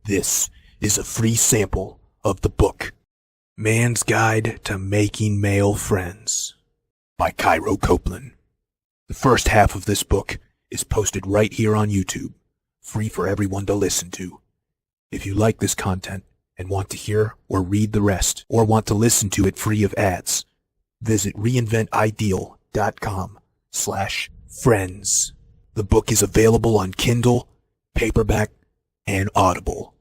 This is a free sample of the book, Man's Guide to Making Male Friends, by Cairo Copeland. The first half of this book is posted right here on YouTube, free for everyone to listen to. If you like this content and want to hear or read the rest, or want to listen to it free of ads, visit reinventideal.com/friends. The book is available on Kindle, paperback, and Audible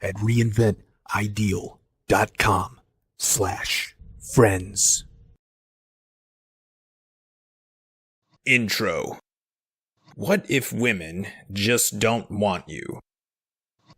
at reinventideal.com/friends. Intro. What if women just don't want you?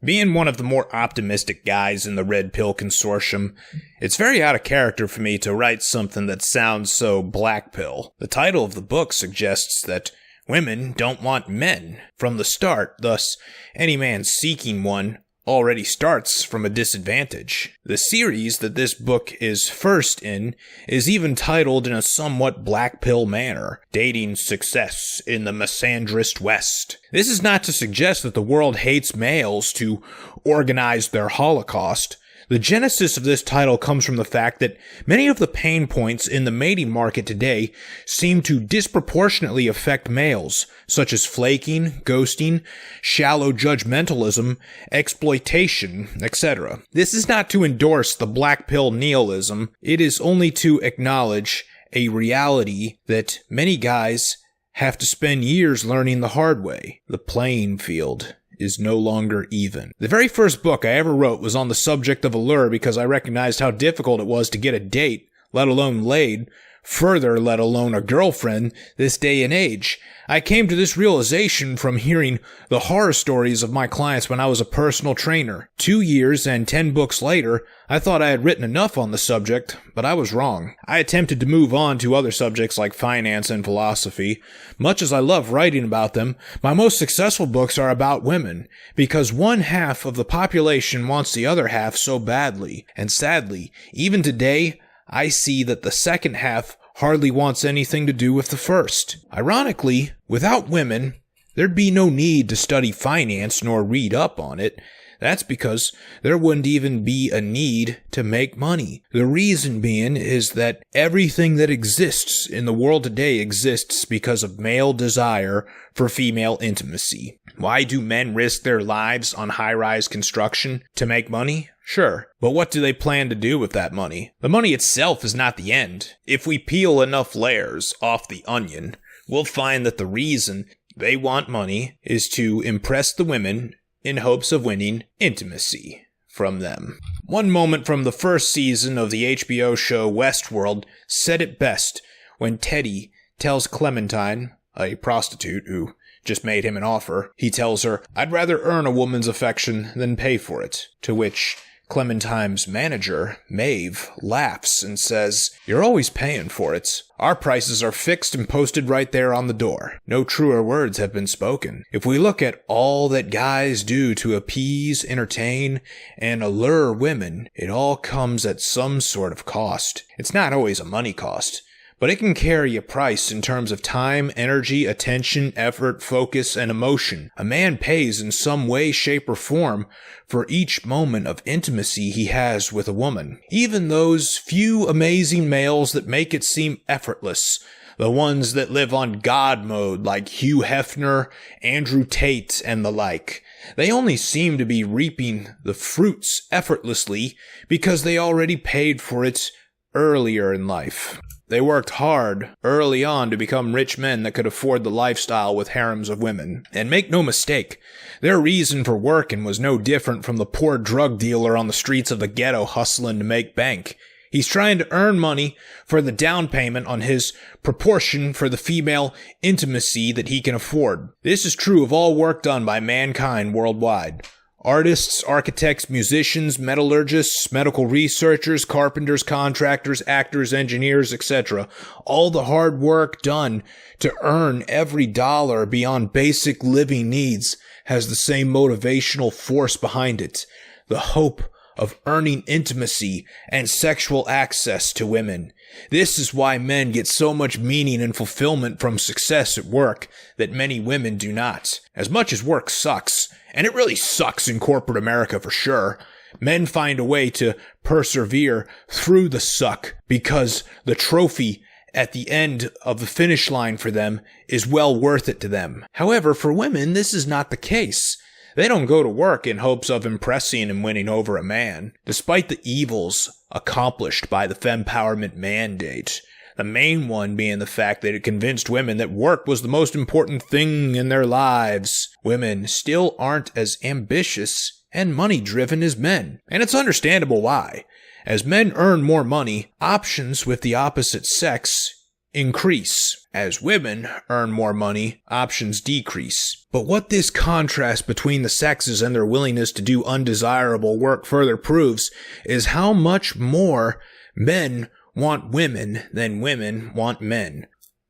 Being one of the more optimistic guys in the Red Pill Consortium, it's very out of character for me to write something that sounds so black pill. The title of the book suggests that women don't want men from the start, thus any man seeking one already starts from a disadvantage. The series that this book is first in is even titled in a somewhat black pill manner, Dating Success in the Misandrist West. This is not to suggest that the world hates males to organize their holocaust. The genesis of this title comes from the fact that many of the pain points in the mating market today seem to disproportionately affect males, such as flaking, ghosting, shallow judgmentalism, exploitation, etc. This is not to endorse the black pill nihilism, it is only to acknowledge a reality that many guys have to spend years learning the hard way. The playing field is no longer even. The very first book I ever wrote was on the subject of allure because I recognized how difficult it was to get a date, let alone laid, further let alone a girlfriend, this day and age. I came to this realization from hearing the horror stories of my clients when I was a personal trainer. 2 years and 10 books later, I thought I had written enough on the subject, but I was wrong. I attempted to move on to other subjects like finance and philosophy. Much as I love writing about them, my most successful books are about women, because one half of the population wants the other half so badly. And sadly, even today, I see that the second half hardly wants anything to do with the first. Ironically, without women, there'd be no need to study finance nor read up on it. That's because there wouldn't even be a need to make money. The reason being is that everything that exists in the world today exists because of male desire for female intimacy. Why do men risk their lives on high-rise construction? To make money? Sure, but what do they plan to do with that money? The money itself is not the end. If we peel enough layers off the onion, we'll find that the reason they want money is to impress the women in hopes of winning intimacy from them. One moment from the first season of the HBO show Westworld said it best when Teddy tells Clementine, a prostitute who just made him an offer, he tells her, "I'd rather earn a woman's affection than pay for it," to which Clementine's manager, Maeve, laughs and says, "You're always paying for it. Our prices are fixed and posted right there on the door." No truer words have been spoken. If we look at all that guys do to appease, entertain, and allure women, it all comes at some sort of cost. It's not always a money cost, but it can carry a price in terms of time, energy, attention, effort, focus, and emotion. A man pays in some way, shape, or form for each moment of intimacy he has with a woman. Even those few amazing males that make it seem effortless, the ones that live on God mode like Hugh Hefner, Andrew Tate, and the like, they only seem to be reaping the fruits effortlessly because they already paid for it earlier in life. They worked hard early on to become rich men that could afford the lifestyle with harems of women. And make no mistake, their reason for working was no different from the poor drug dealer on the streets of the ghetto hustling to make bank. He's trying to earn money for the down payment on his proportion for the female intimacy that he can afford. This is true of all work done by mankind worldwide. Artists, architects, musicians, metallurgists, medical researchers, carpenters, contractors, actors, engineers, etc. All the hard work done to earn every dollar beyond basic living needs has the same motivational force behind it. The hope of earning intimacy and sexual access to women. This is why men get so much meaning and fulfillment from success at work that many women do not. As much as work sucks, And it really sucks in corporate America for sure. Men find a way to persevere through the suck because the trophy at the end of the finish line for them is well worth it to them. However, for women, this is not the case. They don't go to work in hopes of impressing and winning over a man. Despite the evils accomplished by the fempowerment mandate, the main one being the fact that it convinced women that work was the most important thing in their lives, women still aren't as ambitious and money-driven as men. And it's understandable why. As men earn more money, options with the opposite sex increase. As women earn more money, options decrease. But what this contrast between the sexes and their willingness to do undesirable work further proves is how much more men want women than women want men.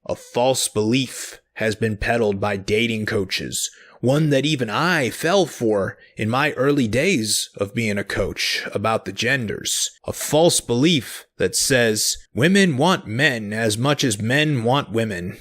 A false belief has been peddled by dating coaches, one that even I fell for in my early days of being a coach about the genders. A false belief that says women want men as much as men want women.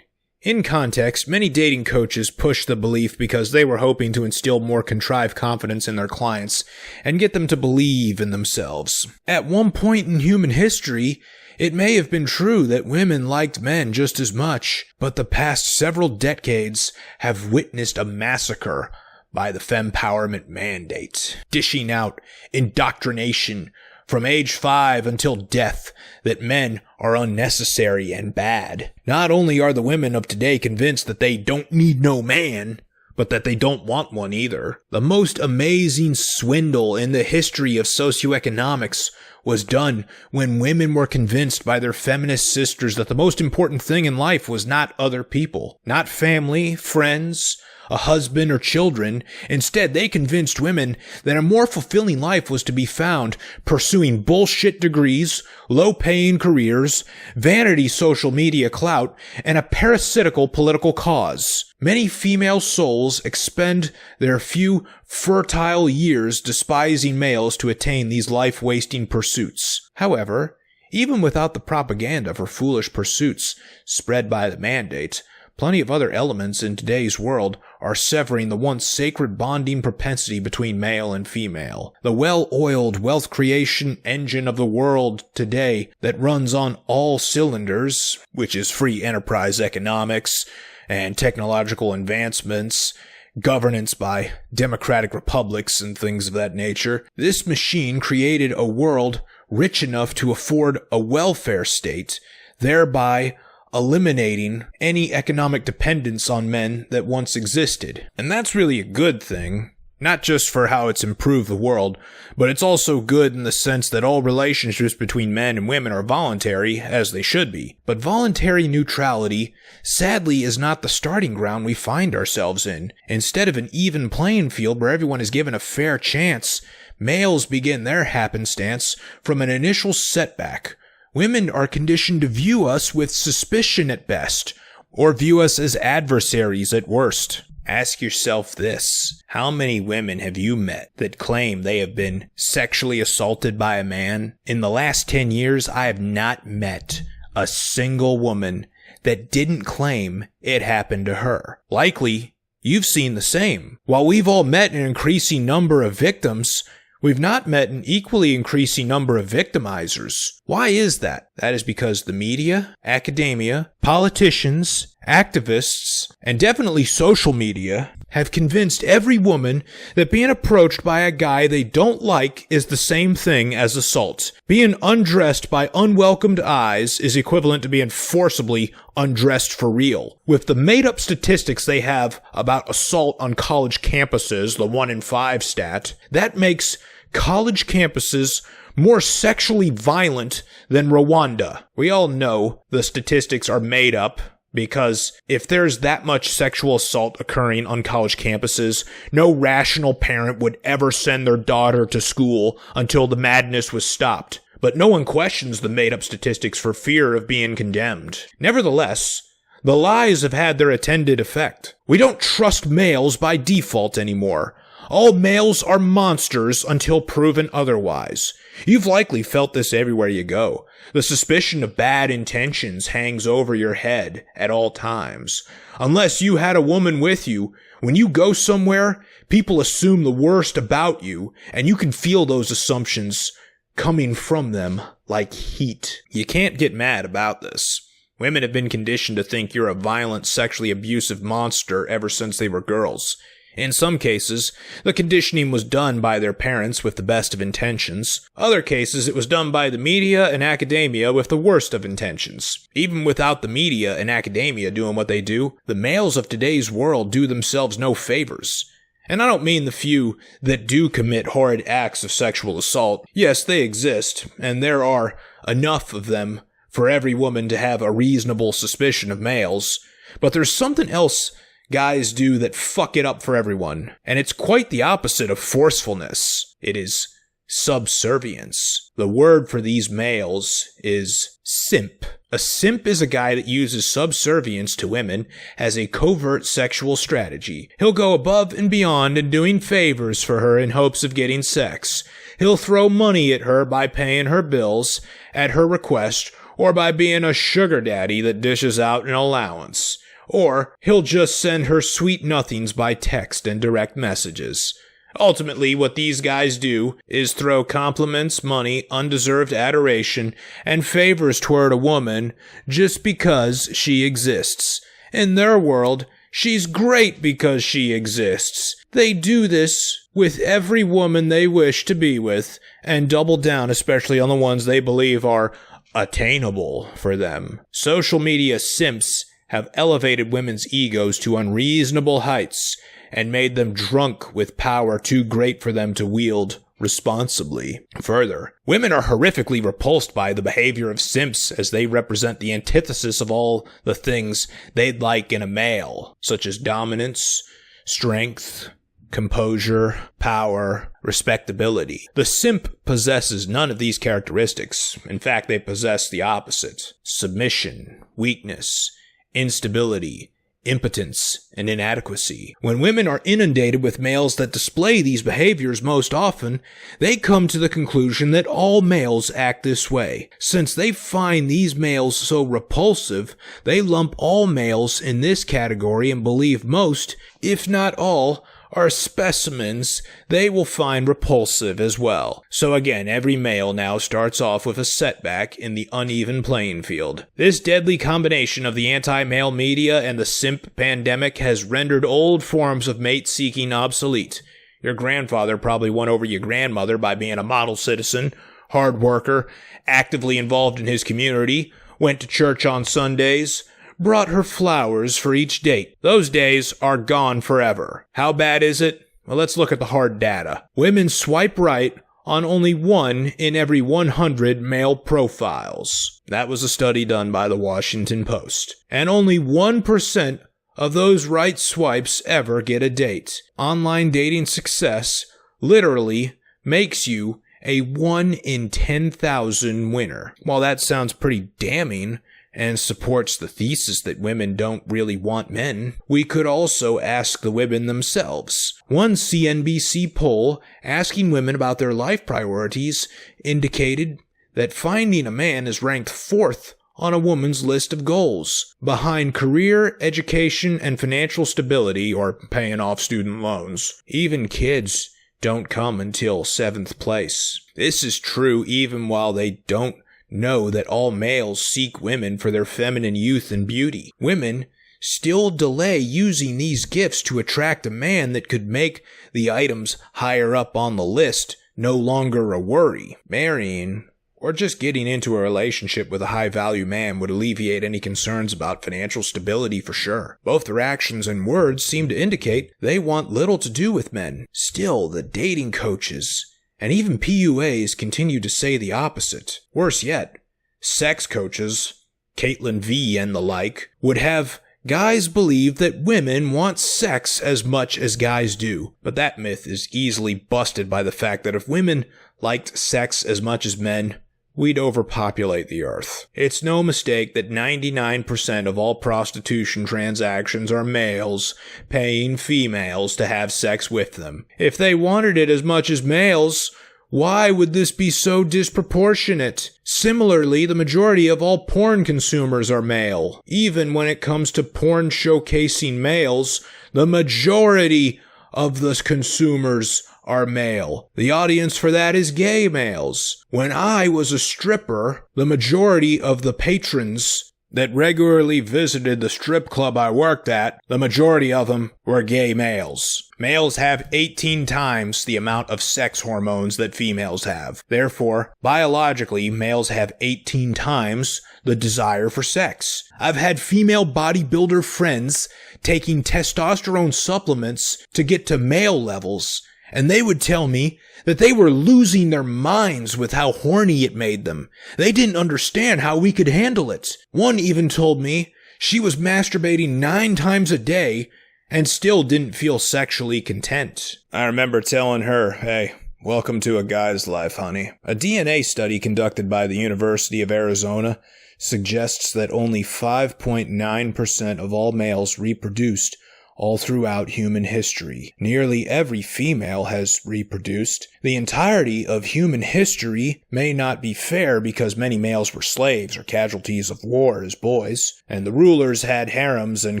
In context, many dating coaches push the belief because they were hoping to instill more contrived confidence in their clients and get them to believe in themselves. At one point in human history, it may have been true that women liked men just as much, but the past several decades have witnessed a massacre by the fempowerment mandate, dishing out indoctrination from age 5 until death that men are unnecessary and bad. Not only are the women of today convinced that they don't need no man, but that they don't want one either. The most amazing swindle in the history of socioeconomics was done when women were convinced by their feminist sisters that the most important thing in life was not other people, not family, friends, a husband, or children. Instead, they convinced women that a more fulfilling life was to be found pursuing bullshit degrees, low-paying careers, vanity social media clout, and a parasitical political cause. Many female souls expend their few fertile years despising males to attain these life-wasting pursuits. However, even without the propaganda for foolish pursuits spread by the mandate, plenty of other elements in today's world are severing the once sacred bonding propensity between male and female. The well-oiled wealth creation engine of the world today that runs on all cylinders, which is free enterprise economics and technological advancements, governance by democratic republics and things of that nature. This machine created a world rich enough to afford a welfare state, thereby eliminating any economic dependence on men that once existed. And that's really a good thing, not just for how it's improved the world, but it's also good in the sense that all relationships between men and women are voluntary, as they should be. But voluntary neutrality, sadly, is not the starting ground we find ourselves in. Instead of an even playing field where everyone is given a fair chance, males begin their happenstance from an initial setback. Women are conditioned to view us with suspicion at best, or view us as adversaries at worst. Ask yourself this: how many women have you met that claim they have been sexually assaulted by a man? In the last 10 years, I have not met a single woman that didn't claim it happened to her. Likely, you've seen the same. While we've all met an increasing number of victims, we've not met an equally increasing number of victimizers. Why is that? That is because the media, academia, politicians, activists, and definitely social media have convinced every woman that being approached by a guy they don't like is the same thing as assault. Being undressed by unwelcomed eyes is equivalent to being forcibly undressed for real. With the made-up statistics they have about assault on college campuses, the 1 in 5 stat, that makes college campuses more sexually violent than Rwanda. We all know the statistics are made up, because if there's that much sexual assault occurring on college campuses, no rational parent would ever send their daughter to school until the madness was stopped. But no one questions the made-up statistics for fear of being condemned. Nevertheless, the lies have had their intended effect. We don't trust males by default anymore. All males are monsters until proven otherwise. You've likely felt this everywhere you go. The suspicion of bad intentions hangs over your head at all times. Unless you had a woman with you When you go somewhere, people assume the worst about you, and you can feel those assumptions coming from them like heat. You can't get mad about this. Women have been conditioned to think you're a violent, sexually abusive monster ever since they were girls. In some cases, the conditioning was done by their parents with the best of intentions. Other cases, it was done by the media and academia with the worst of intentions. Even without the media and academia doing what they do, the males of today's world do themselves no favors. And I don't mean the few that do commit horrid acts of sexual assault. Yes, they exist, and there are enough of them for every woman to have a reasonable suspicion of males. But there's something else guys do that fuck it up for everyone. And it's quite the opposite of forcefulness. It is subservience. The word for these males is simp. A simp is a guy that uses subservience to women as a covert sexual strategy. He'll go above and beyond in doing favors for her in hopes of getting sex. He'll throw money at her by paying her bills at her request, or by being a sugar daddy that dishes out an allowance. Or he'll just send her sweet nothings by text and direct messages. Ultimately, what these guys do is throw compliments, money, undeserved adoration, and favors toward a woman just because she exists. In their world, she's great because she exists. They do this with every woman they wish to be with, and double down especially on the ones they believe are attainable for them. Social media simps have elevated women's egos to unreasonable heights and made them drunk with power too great for them to wield responsibly. Further, women are horrifically repulsed by the behavior of simps as they represent the antithesis of all the things they'd like in a male, such as dominance, strength, composure, power, respectability. The simp possesses none of these characteristics. In fact, they possess the opposite: submission, weakness, instability, impotence, and inadequacy. When women are inundated with males that display these behaviors most often, they come to the conclusion that all males act this way. Since they find these males so repulsive, they lump all males in this category and believe most, if not all, are specimens they will find repulsive as well. So again, every male now starts off with a setback in the uneven playing field. This deadly combination of the anti-male media and the simp pandemic has rendered old forms of mate-seeking obsolete. Your grandfather probably won over your grandmother by being a model citizen, hard worker, actively involved in his community, went to church on Sundays, brought her flowers for each date. Those days are gone forever. How bad is it? Well, let's look at the hard data. Women swipe right on only 1 in every 100 male profiles. That was a study done by the Washington Post. And only 1% of those right swipes ever get a date. Online dating success literally makes you a 1 in 10,000 winner. While that sounds pretty damning and supports the thesis that women don't really want men, we could also ask the women themselves. One CNBC poll asking women about their life priorities indicated that finding a man is ranked 4th on a woman's list of goals, behind career, education, and financial stability, or paying off student loans. Even kids don't come until 7th place. This is true even while they don't know that all males seek women for their feminine youth and beauty. Women still delay using these gifts to attract a man that could make the items higher up on the list no longer a worry. Marrying or just getting into a relationship with a high-value man would alleviate any concerns about financial stability for sure. Both their actions and words seem to indicate they want little to do with men. Still, the dating coaches and even PUAs continue to say the opposite. Worse yet, sex coaches, Caitlin V and the like, would have guys believe that women want sex as much as guys do. But that myth is easily busted by the fact that if women liked sex as much as men, we'd overpopulate the earth. It's no mistake that 99% of all prostitution transactions are males paying females to have sex with them. If they wanted it as much as males, Why would this be so disproportionate? Similarly, the majority of all porn consumers are male. Even when it comes to porn showcasing males, the majority of the consumers are male. The audience for that is gay males. When I was a stripper, the majority of the patrons that regularly visited the strip club I worked at, the majority of them were gay males. Males have 18 times the amount of sex hormones that females have. Therefore, biologically, males have 18 times the desire for sex. I've had female bodybuilder friends taking testosterone supplements to get to male levels, and they would tell me that they were losing their minds with how horny it made them. They didn't understand how we could handle it. One even told me she was masturbating 9 times a day and still didn't feel sexually content. I remember telling her, "Hey, welcome to a guy's life, honey." A DNA study conducted by the University of Arizona suggests that only 5.9% of all males reproduced all throughout human history. Nearly every female has reproduced. The entirety of human history may not be fair because many males were slaves or casualties of war as boys, and the rulers had harems and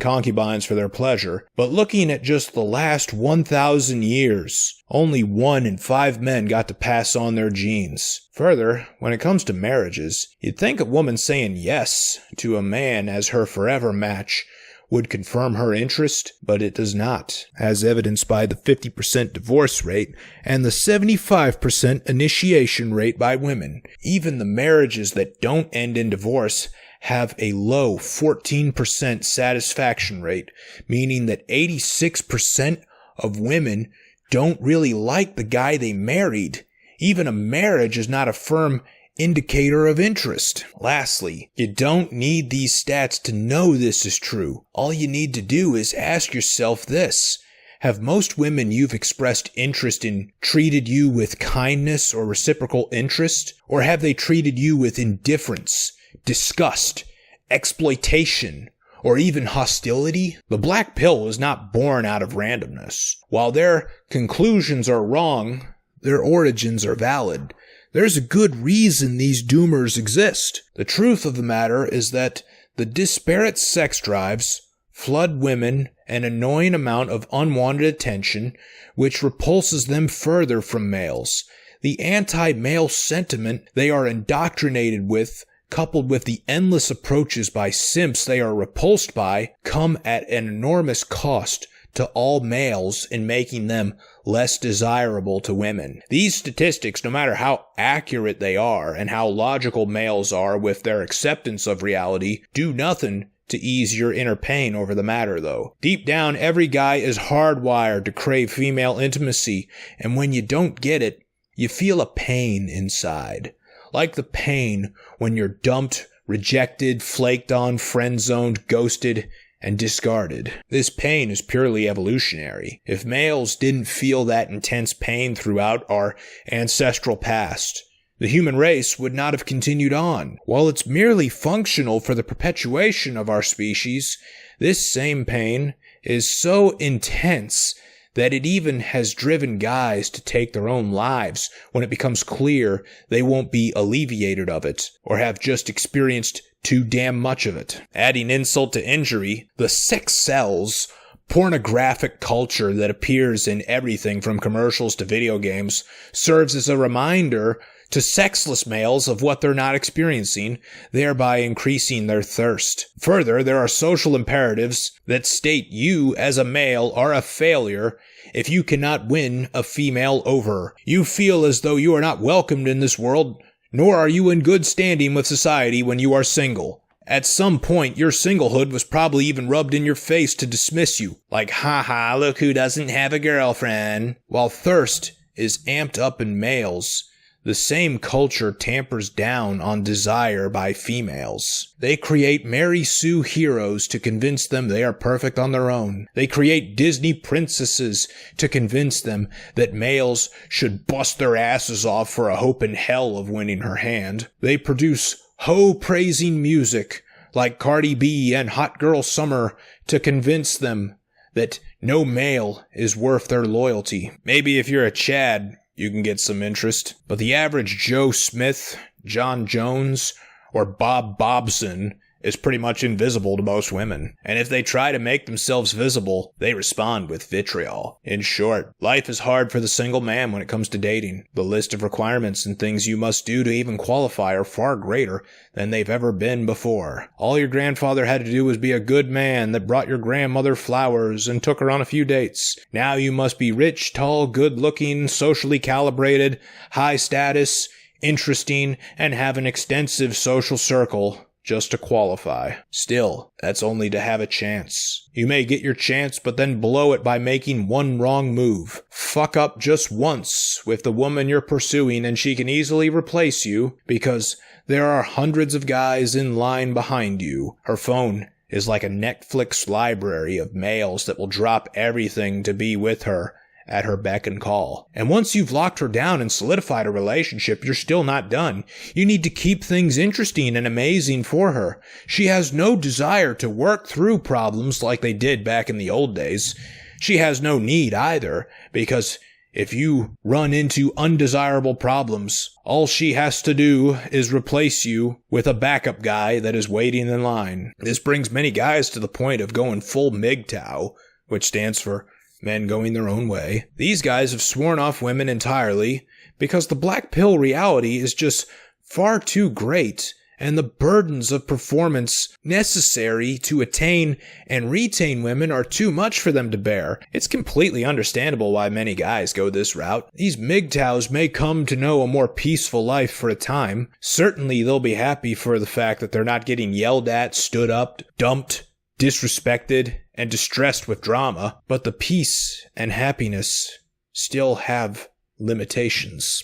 concubines for their pleasure. But looking at just the last 1,000 years, only 1 in 5 men got to pass on their genes. Further, when it comes to marriages, you'd think a woman saying yes to a man as her forever match would confirm her interest, but it does not, as evidenced by the 50% divorce rate and the 75% initiation rate by women. Even the marriages that don't end in divorce have a low 14% satisfaction rate, meaning that 86% of women don't really like the guy they married. Even a marriage is not a firm indicator of interest. Lastly, you don't need these stats to know this is true. All you need to do is ask yourself this: have most women you've expressed interest in treated you with kindness or reciprocal interest? Or have they treated you with indifference, disgust, exploitation, or even hostility? The black pill was not born out of randomness. While their conclusions are wrong, their origins are valid. There's a good reason these doomers exist. The truth of the matter is that the disparate sex drives flood women an annoying amount of unwanted attention, which repulses them further from males. The anti-male sentiment they are indoctrinated with, coupled with the endless approaches by simps they are repulsed by, come at an enormous cost to all males in making them less desirable to women. These statistics, no matter how accurate they are and how logical males are with their acceptance of reality, do nothing to ease your inner pain over the matter, though. Deep down, every guy is hardwired to crave female intimacy, and when you don't get it, you feel a pain inside. Like the pain when you're dumped, rejected, flaked on, friend-zoned, ghosted, and discarded. This pain is purely evolutionary. If males didn't feel that intense pain throughout our ancestral past, the human race would not have continued on. While it's merely functional for the perpetuation of our species, this same pain is so intense that it even has driven guys to take their own lives when it becomes clear they won't be alleviated of it, or have just experienced too damn much of it. Adding insult to injury, the sex sells pornographic culture that appears in everything from commercials to video games serves as a reminder to sexless males of what they're not experiencing, thereby increasing their thirst. Further, there are social imperatives that state you as a male are a failure if you cannot win a female over. You feel as though you are not welcomed in this world, nor are you in good standing with society when you are single. At some point, your singlehood was probably even rubbed in your face to dismiss you. Like, haha, look who doesn't have a girlfriend. While thirst is amped up in males, the same culture tampers down on desire by females. They create Mary Sue heroes to convince them they are perfect on their own. They create Disney princesses to convince them that males should bust their asses off for a hope in hell of winning her hand. They produce hoe-praising music like Cardi B and Hot Girl Summer to convince them that no male is worth their loyalty. Maybe if you're a Chad, you can get some interest. But the average Joe Smith, John Jones, or Bob Bobson is pretty much invisible to most women. And if they try to make themselves visible, they respond with vitriol. In short, life is hard for the single man when it comes to dating. The list of requirements and things you must do to even qualify are far greater than they've ever been before. All your grandfather had to do was be a good man that brought your grandmother flowers and took her on a few dates. Now you must be rich, tall, good-looking, socially calibrated, high status, interesting, and have an extensive social circle just to qualify. Still, that's only to have a chance. You may get your chance, but then blow it by making one wrong move. Fuck up just once with the woman you're pursuing and she can easily replace you because there are hundreds of guys in line behind you. Her phone is like a Netflix library of males that will drop everything to be with her at her beck and call. And once you've locked her down and solidified a relationship, you're still not done. You need to keep things interesting and amazing for her. She has no desire to work through problems like they did back in the old days. She has no need either, because if you run into undesirable problems, all she has to do is replace you with a backup guy that is waiting in line. This brings many guys to the point of going full MGTOW, which stands for men going their own way. These guys have sworn off women entirely because the black pill reality is just far too great, and the burdens of performance necessary to attain and retain women are too much for them to bear. It's completely understandable why many guys go this route. These MGTOWs may come to know a more peaceful life for a time. Certainly they'll be happy for the fact that they're not getting yelled at, stood up, dumped, disrespected, and distressed with drama, but the peace and happiness still have limitations.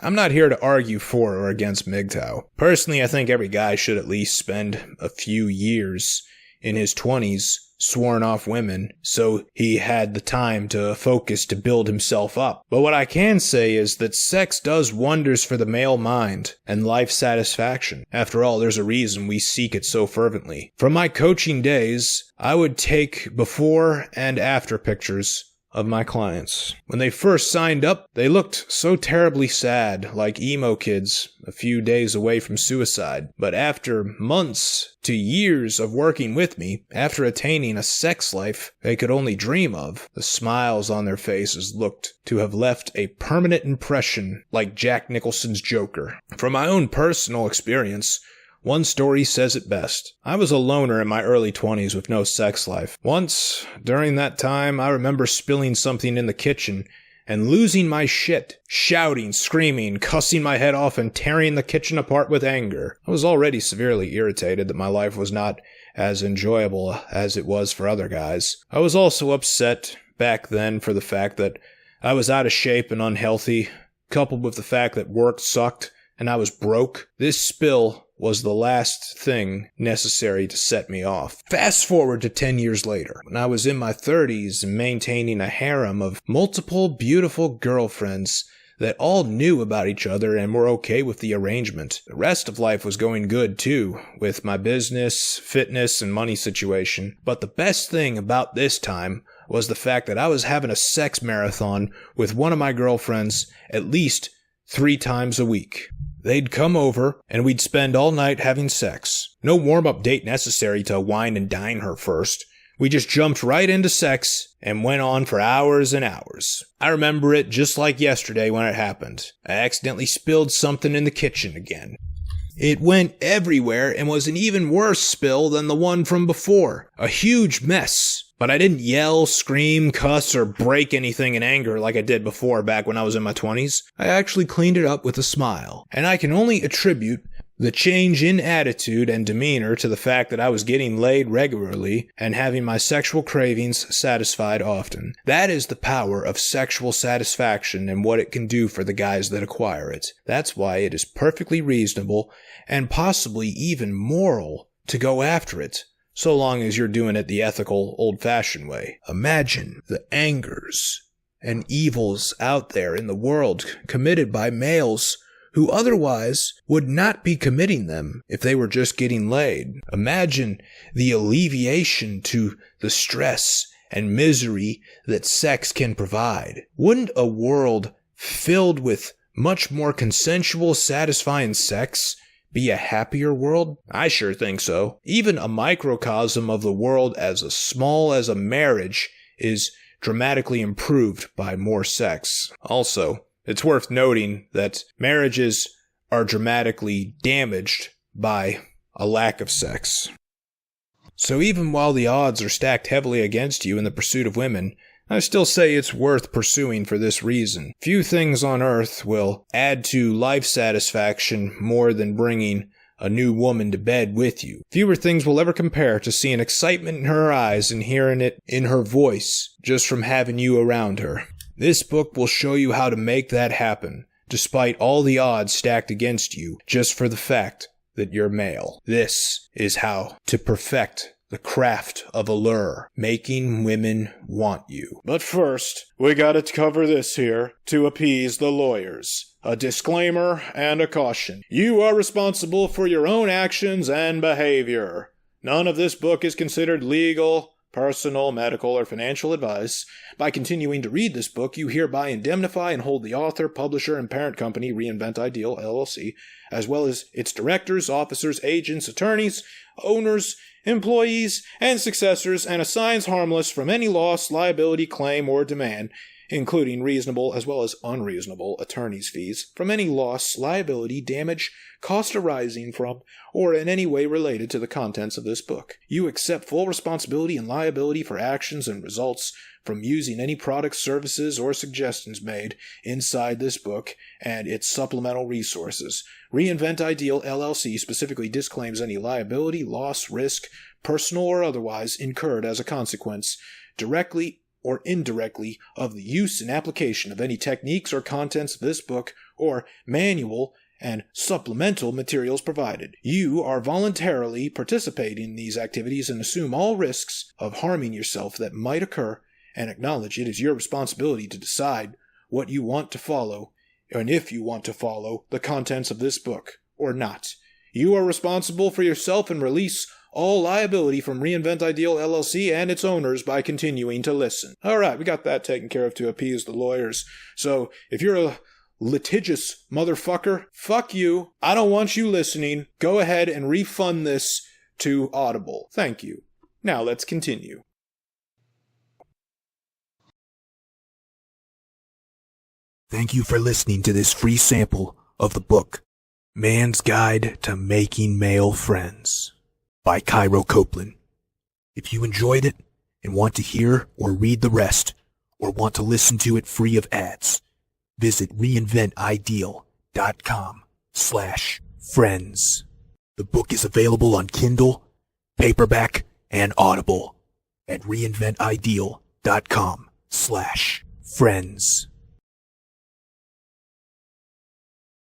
I'm not here to argue for or against MGTOW. Personally, I think every guy should at least spend a few years in his 20s sworn off women so he had the time to focus to build himself up. But what I can say is that sex does wonders for the male mind and life satisfaction. After all, there's a reason we seek it so fervently. From my coaching days, I would take before and after pictures of my clients. When they first signed up, they looked so terribly sad, like emo kids a few days away from suicide. But after months to years of working with me, after attaining a sex life they could only dream of, the smiles on their faces looked to have left a permanent impression, like Jack Nicholson's Joker. From my own personal experience, one story says it best. I was a loner in my early 20s with no sex life. Once, during that time, I remember spilling something in the kitchen and losing my shit, shouting, screaming, cussing my head off, and tearing the kitchen apart with anger. I was already severely irritated that my life was not as enjoyable as it was for other guys. I was also upset back then for the fact that I was out of shape and unhealthy, coupled with the fact that work sucked and I was broke. This spill was the last thing necessary to set me off. Fast forward to 10 years later, when I was in my 30s and maintaining a harem of multiple beautiful girlfriends that all knew about each other and were okay with the arrangement. The rest of life was going good too, with my business, fitness, and money situation. But the best thing about this time was the fact that I was having a sex marathon with one of my girlfriends at least 3 times a week. They'd come over, and we'd spend all night having sex. No warm-up date necessary to wine and dine her first. We just jumped right into sex and went on for hours and hours. I remember it just like yesterday when it happened. I accidentally spilled something in the kitchen again. It went everywhere and was an even worse spill than the one from before. A huge mess. But I didn't yell, scream, cuss, or break anything in anger like I did before back when I was in my 20s. I actually cleaned it up with a smile. And I can only attribute the change in attitude and demeanor to the fact that I was getting laid regularly and having my sexual cravings satisfied often. That is the power of sexual satisfaction and what it can do for the guys that acquire it. That's why it is perfectly reasonable and possibly even moral to go after it, so long as you're doing it the ethical, old-fashioned way. Imagine the angers and evils out there in the world committed by males who otherwise would not be committing them if they were just getting laid. Imagine the alleviation to the stress and misery that sex can provide. Wouldn't a world filled with much more consensual, satisfying sex be a happier world? I sure think so. Even a microcosm of the world as small as a marriage is dramatically improved by more sex. Also, it's worth noting that marriages are dramatically damaged by a lack of sex. So even while the odds are stacked heavily against you in the pursuit of women, I still say it's worth pursuing for this reason. Few things on earth will add to life satisfaction more than bringing a new woman to bed with you. Fewer things will ever compare to seeing excitement in her eyes and hearing it in her voice just from having you around her. This book will show you how to make that happen, despite all the odds stacked against you, just for the fact that you're male. This is how to perfect the craft of allure, making women want you. But first, we gotta cover this here to appease the lawyers. A disclaimer and a caution. You are responsible for your own actions and behavior. None of this book is considered legal, personal, medical, or financial advice. By continuing to read this book, you hereby indemnify and hold the author, publisher, and parent company, Reinvent Ideal, LLC, as well as its directors, officers, agents, attorneys, owners, employees, and successors, and assigns harmless from any loss, liability, claim, or demand, including reasonable as well as unreasonable attorney's fees, from any loss, liability, damage, cost arising from, or in any way related to the contents of this book. You accept full responsibility and liability for actions and results from using any products, services, or suggestions made inside this book and its supplemental resources. Reinvent Ideal LLC specifically disclaims any liability, loss, risk, personal or otherwise, incurred as a consequence, directly or indirectly, of the use and application of any techniques or contents of this book or manual and supplemental materials provided. You are voluntarily participating in these activities and assume all risks of harming yourself that might occur, and acknowledge it is your responsibility to decide what you want to follow and if you want to follow the contents of this book or not. You are responsible for yourself and release all liability from Reinvent Ideal LLC and its owners by continuing to listen. All right, we got that taken care of to appease the lawyers. So if you're a litigious motherfucker, fuck you. I don't want you listening. Go ahead and refund this to Audible. Thank you. Now let's continue. Thank you for listening to this free sample of the book, Man's Guide to Making Male Friends, by Cairo Copeland. If you enjoyed it and want to hear or read the rest, or want to listen to it free of ads, visit reinventideal.com/friends. The book is available on Kindle, paperback, and Audible at reinventideal.com/friends.